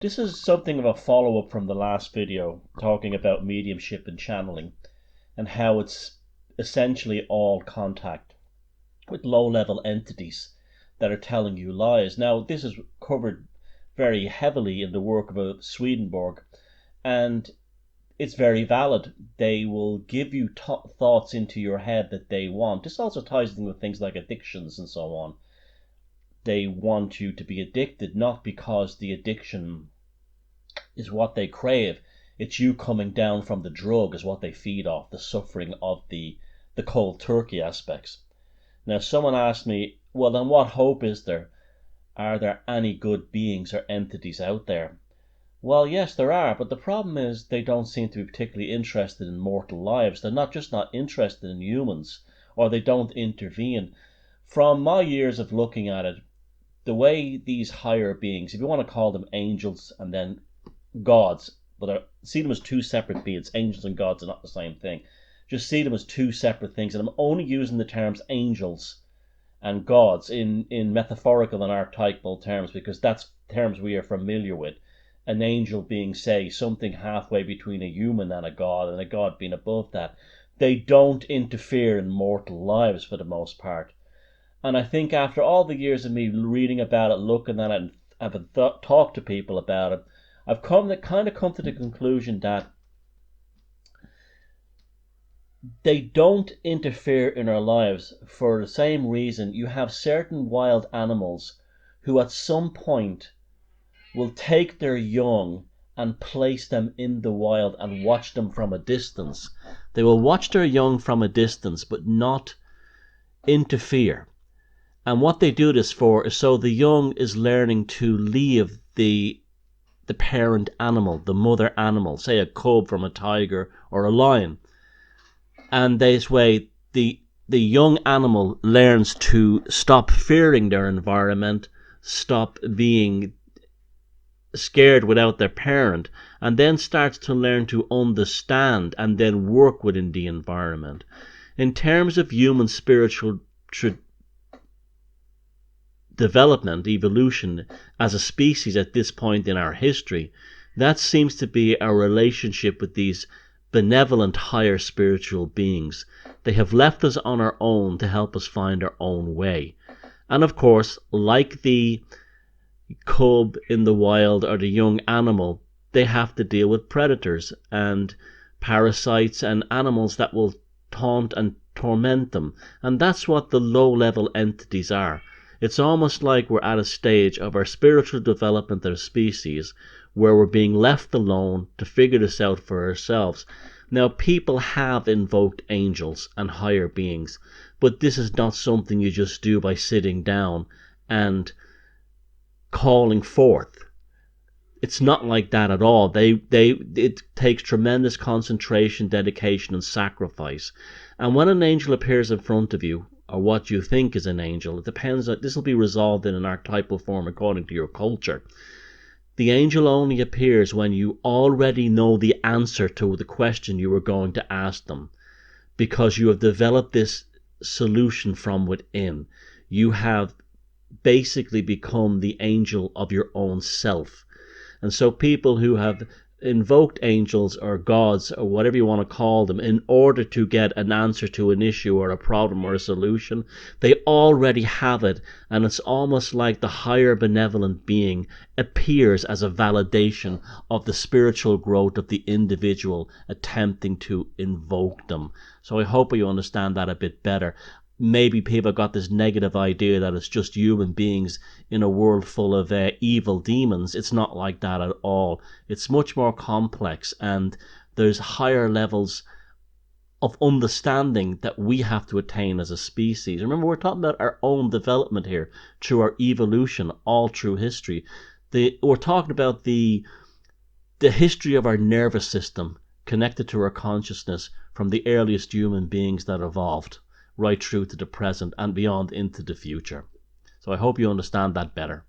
This is something of a follow-up from the last video talking about mediumship and channeling and how it's essentially all contact with low-level entities that are telling you lies. Now, this is covered very heavily in the work of Swedenborg, and it's very valid. They will give you thoughts into your head that they want. This also ties in with things like addictions and so on. They want you to be addicted, not because the addiction is what they crave. It's you coming down from the drug is what they feed off, the suffering of the cold turkey aspects. Now, someone asked me, well, then what hope is there? Are there any good beings or entities out there? Well, yes, there are, but the problem is they don't seem to be particularly interested in mortal lives. They're not just not interested in humans, or they don't intervene. From my years of looking at it, the way these higher beings, if you want to call them angels and then gods, but see them as two separate beings. Angels and gods are not the same thing. Just see them as two separate things, and I'm only using the terms angels and gods in metaphorical and archetypal terms because that's terms we are familiar with. An angel being, say, something halfway between a human and a god being above that. They don't interfere in mortal lives for the most part. And I think after all the years of me reading about it, looking at it, and having talked to people about it, I've come to the conclusion that they don't interfere in our lives for the same reason you have certain wild animals who at some point will take their young and place them in the wild and watch them from a distance. They will watch their young from a distance but not interfere. And what they do this for is so the young is learning to leave the parent animal, the mother animal, say a cub from a tiger or a lion. And this way the young animal learns to stop fearing their environment, stop being scared without their parent, and then starts to learn to understand and then work within the environment. In terms of human spiritual development, evolution as a species at this point in our history, that seems to be our relationship with these benevolent higher spiritual beings. They have left us on our own to help us find our own way. And of course, like the cub in the wild or the young animal, they have to deal with predators and parasites and animals that will taunt and torment them. And that's what the low-level entities are. It's almost like we're at a stage of our spiritual development as a species where we're being left alone to figure this out for ourselves. Now, people have invoked angels and higher beings, but this is not something you just do by sitting down and calling forth. It's not like that at all. It takes tremendous concentration, dedication, and sacrifice. And when an angel appears in front of you, or what you think is an angel, it depends. This will be resolved in an archetypal form according to your culture. The angel only appears when you already know the answer to the question you were going to ask them, because you have developed this solution from within. You have basically become the angel of your own self. And so people who have invoked angels or gods or whatever you want to call them in order to get an answer to an issue or a problem or a solution, they already have it, and it's almost like the higher benevolent being appears as a validation of the spiritual growth of the individual attempting to invoke them. So I hope you understand that a bit better. Maybe people got this negative idea that it's just human beings in a world full of evil demons. It's not like that at all. It's much more complex, and there's higher levels of understanding that we have to attain as a species. Remember, we're talking about our own development here through our evolution all through history. We're talking about the history of our nervous system connected to our consciousness from the earliest human beings that evolved right through to the present and beyond into the future. So I hope you understand that better.